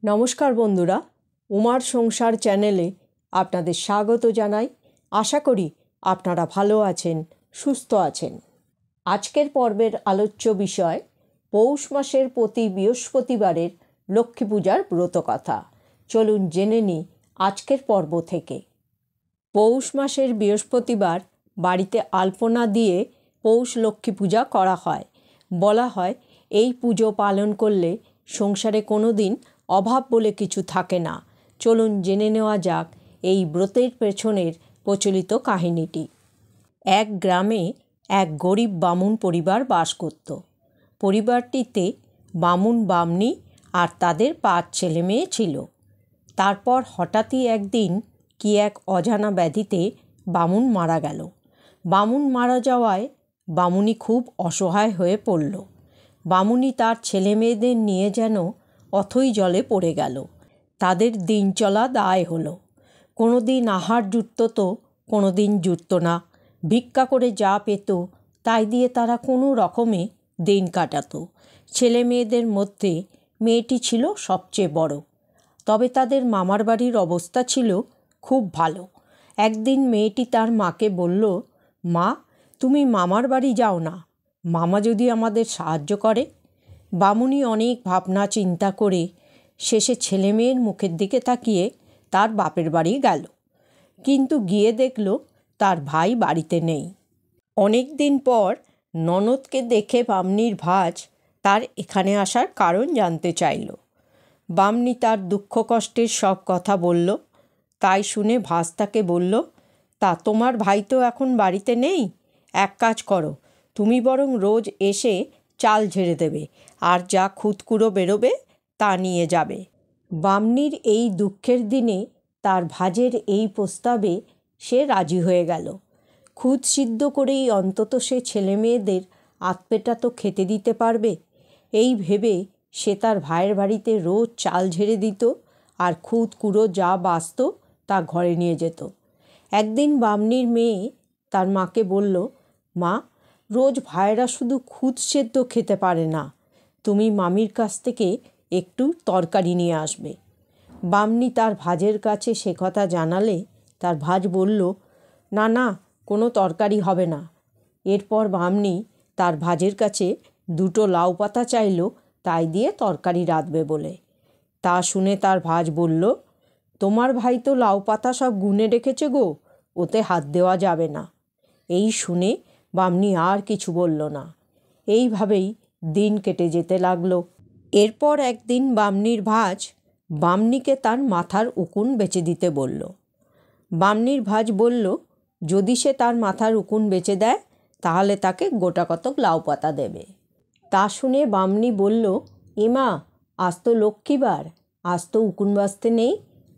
নমস্কার বন্ধুরা, উমার সংসার চ্যানেলে আপনাদের স্বাগত জানাই। আশা করি আপনারা ভালো আছেন, সুস্থ আছেন। আজকের পর্বের আলোচ্য বিষয় পৌষ মাসের প্রতি বৃহস্পতিবারের লক্ষ্মী পূজার ব্রতকথা। চলুন জেনে নিই আজকের পর্ব থেকে। পৌষ মাসের বৃহস্পতিবার বাড়িতে আলপনা দিয়ে পৌষ লক্ষ্মী পূজা করা হয়। বলা হয় এই পুজো পালন করলে সংসারে কোনো দিন অভাব বলে কিছু থাকে না। চলুন জেনে নেওয়া যাক এই ব্রতের পেছনের প্রচলিত কাহিনীটি। এক গ্রামে এক গরিব বামুন পরিবার বাস করত। পরিবারটিতে বামুন বামনি আর তাদের 5 ছেলে মেয়ে ছিল। তারপর হঠাৎই একদিন কি এক অজানা ব্যাধিতে বামুন মারা গেল। বামুন মারা যাওয়ায় বামুনি খুব অসহায় হয়ে পড়ল। বামুনি তার ছেলে মেয়েদের নিয়ে যেন অথই জলে পড়ে গেল। তাদের দিন চলা দায় হলো। কোনো দিন আহার জুটত তো কোনো দিন জুটত না। ভিক্ষা করে যা পেত তাই দিয়ে তারা কোনো রকমে দিন কাটাতো। ছেলে মেয়েদের মধ্যে মেয়েটি ছিল সবচেয়ে বড়। তবে তাদের মামার বাড়ির অবস্থা ছিল খুব ভালো। একদিন মেয়েটি তার মাকে বলল, মা, তুমি মামার বাড়ি যাও না, মামা যদি আমাদের সাহায্য করে। বামুনি অনেক ভাবনা চিন্তা করে শেষে ছেলে মেয়ের মুখের দিকে তাকিয়ে তার বাপের বাড়ি গেল। কিন্তু গিয়ে দেখল তার ভাই বাড়িতে নেই। অনেক দিন পর ননদকে দেখে বামনির ভাজ তার এখানে আসার কারণ জানতে চাইল। বামনি তার দুঃখ কষ্টের সব কথা বলল। তাই শুনে ভাজ তাকে বলল, তা তোমার ভাই তো এখন বাড়িতে নেই, এক কাজ করো, তুমি বরং রোজ এসে চাল ঝেড়ে দেবে, আর যা খুদকুড়ো বেরোবে তা নিয়ে যাবে। বামনির এই দুঃখের দিনে তার ভাজের এই প্রস্তাবে সে রাজি হয়ে গেল। খুদ সিদ্ধ করেই অন্তত সে ছেলে মেয়েদের আধপেটা তো খেতে দিতে পারবে। এই ভেবে সে তার ভাইয়ের বাড়িতে রোজ চাল ঝেড়ে দিত আর খুদ কুড়ো যা বাঁচত তা ঘরে নিয়ে যেত। একদিন বামনির মেয়ে তার মাকে বলল, মা, রোজ ভাইয়েরা শুধু খুদ সেদ্ধ খেতে পারে না, তুমি মামির কাছ থেকে একটু তরকারি নিয়ে আসবে। বামনি তার ভাজের কাছে সে কথা জানালে তার ভাজ বলল, না না, কোনো তরকারি হবে না। এরপর বামনি তার ভাজের কাছে 2টো লাউ পাতা চাইল, তাই দিয়ে তরকারি রাঁধবে বলে। তা শুনে তার ভাজ বলল, তোমার ভাই তো লাউ পাতা সব গুনে রেখেছে গো, ওতে হাত দেওয়া যাবে না। এই শুনে বামনি আর কিছু বলল না। এইভাবেই দিন কেটে যেতে লাগলো। এরপর একদিন বামনির ভাজ বামনিকে তার মাথার উকুন বেচে দিতে বলল। বামনির ভাজ বলল, যদি সে তার মাথার উকুন বেচে দেয় তাহলে তাকে গোটা কতক লাউ পাতা দেবে। তা শুনে বামনি বলল, এমা, আজ তো লক্ষ্মীবার, আজ তো উকুন বাঁচতে নেই,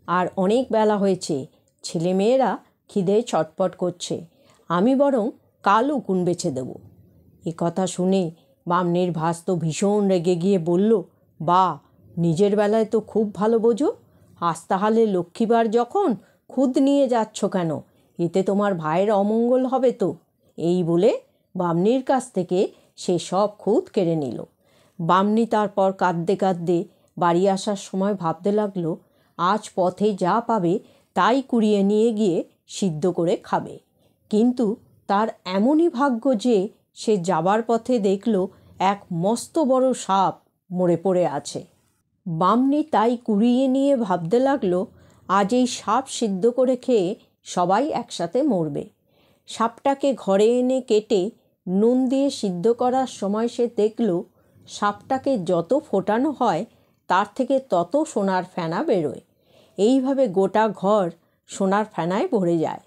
আর অনেক বেলা হয়েছে, ছেলেমেয়েরা খিদে ছটপট করছে, আমি বরং কাল উকুন বেছে দেব। এ কথা শুনে বামনির ভাজ তো ভীষণ রেগে গিয়ে বলল, বা, নিজের বেলায় তো খুব ভালো বোঝো, আজ তাহলে লক্ষ্মীবার যখন খুদ নিয়ে যাচ্ছ কেন, এতে তোমার ভাইয়ের অমঙ্গল হবে তো। এই বলে বামনির কাছ থেকে সে সব খুদ কেড়ে নিল। বামনি তারপর কাঁদতে কাঁদতে বাড়ি আসার সময় ভাবতে লাগলো, আজ পথে যা পাবে তাই কুড়িয়ে নিয়ে গিয়ে সিদ্ধ করে খাবে। কিন্তু তার এমনই ভাগ্য যে সে যাবার পথে দেখল এক মস্ত বড় সাপ মরে পড়ে আছে। বামনি তাই কুড়িয়ে নিয়ে ভাবতে লাগলো, আজ এই সাপ সিদ্ধ করে খেয়ে সবাই একসাথে মরবে। সাপটাকে ঘরে এনে কেটে নুন দিয়ে সিদ্ধ করার সময় সে দেখল সাপটাকে যত ফোটানো হয় তার থেকে তত সোনার ফেনা বেরোয়। এইভাবে গোটা ঘর সোনার ফেনায় ভরে যায়।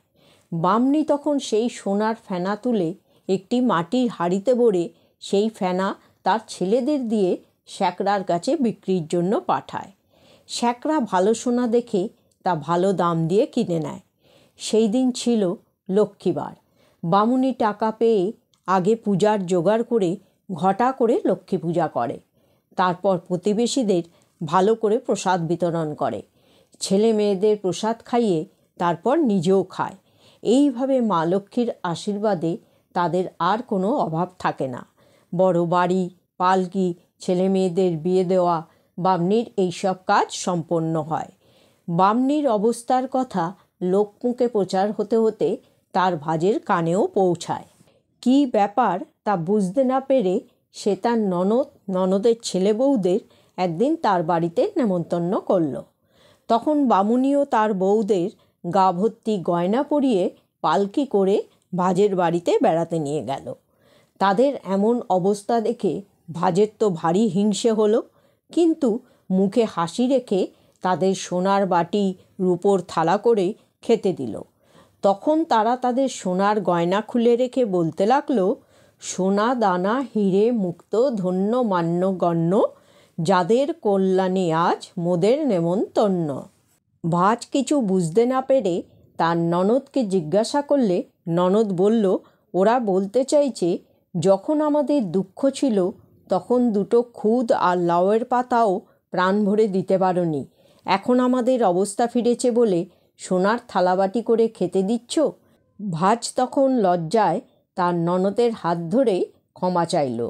বামনি তখন সেই সোনার ফেনা তুলে একটি মাটির হাঁড়িতে ভরে সেই ফেনা তার ছেলেদের দিয়ে শ্যাকরার কাছে বিক্রির জন্য পাঠায়। শ্যাকরা ভালো সোনা দেখে তা ভালো দাম দিয়ে কিনে নেয়। সেই দিন ছিল লক্ষ্মীবার। বামুনি টাকা পেয়ে আগে পূজার জোগাড় করে ঘটা করে লক্ষ্মী পূজা করে। তারপর প্রতিবেশীদের ভালো করে প্রসাদ বিতরণ করে। ছেলে মেয়েদের প্রসাদ খাইয়ে তারপর নিজেও খায়। এইভাবে মা লক্ষ্মীর আশীর্বাদে তাদের আর কোনো অভাব থাকে না। বড় বাড়ি, পালকি, ছেলে মেয়েদের বিয়ে দেওয়া, বামনির এইসব কাজ সম্পন্ন হয়। বামনির অবস্থার কথা লোকমুখে প্রচার হতে হতে তার ভাজের কানেও পৌঁছায়। কী ব্যাপার তা বুঝতে না পেরে সে তার ননদের ছেলে বউদের একদিন তার বাড়িতে নেমন্তন্ন করল। তখন বামুনিও তার বউদের গা ভর্তি গয়না পরিয়ে পালকি করে ভাজের বাড়িতে বেড়াতে নিয়ে গেল। তাদের এমন অবস্থা দেখে ভাজের তো ভারী হিংসে হলো, কিন্তু মুখে হাসি রেখে তাদের সোনার বাটি রূপোর থালা করে খেতে দিল। তখন তারা তাদের সোনার গয়না খুলে রেখে বলতে লাগলো, সোনা দানা হিরে মুক্ত ধন্য মান্য গণ্য, যাদের কল্যাণে আজ মোদের নেমন্তন্ন। ভাজ কিছু বুঝতে না পেরে তার ননদকে জিজ্ঞাসা করলে ননদ বলল, ওরা বলতে চাইছে যখন আমাদের দুঃখ ছিল তখন দুটো খুদ আর লাউয়ের পাতাও প্রাণ ভরে দিতে পারোনি, এখন আমাদের অবস্থা ফিরেছে বলে সোনার থালাবাটি করে খেতে দিচ্ছ। ভাজ তখন লজ্জায় তার ননদের হাত ধরে ক্ষমা চাইল।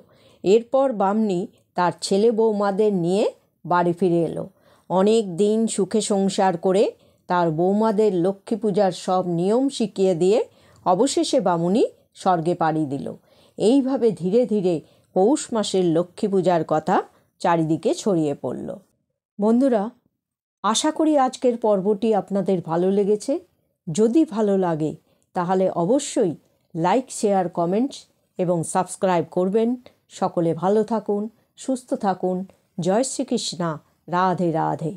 এরপর বামনি তার ছেলে বৌমাদের নিয়ে বাড়ি ফিরে এলো। অনেক দিন সুখে সংসার করে তার বৌমাদের লক্ষ্মী পূজার সব নিয়ম শিখিয়ে দিয়ে অবশেষে বামুনি স্বর্গে পাড়ি দিল। এইভাবে ধীরে ধীরে পৌষ মাসের লক্ষ্মী পূজার কথা চারিদিকে ছড়িয়ে পড়ল। বন্ধুরা, আশা করি আজকের পর্বটি আপনাদের ভালো লেগেছে। যদি ভালো লাগে তাহলে অবশ্যই লাইক, শেয়ার, কমেন্টস এবং সাবস্ক্রাইব করবেন। সকলে ভালো থাকুন, সুস্থ থাকুন। জয় শ্রীকৃষ্ণ। রাধে রাধে।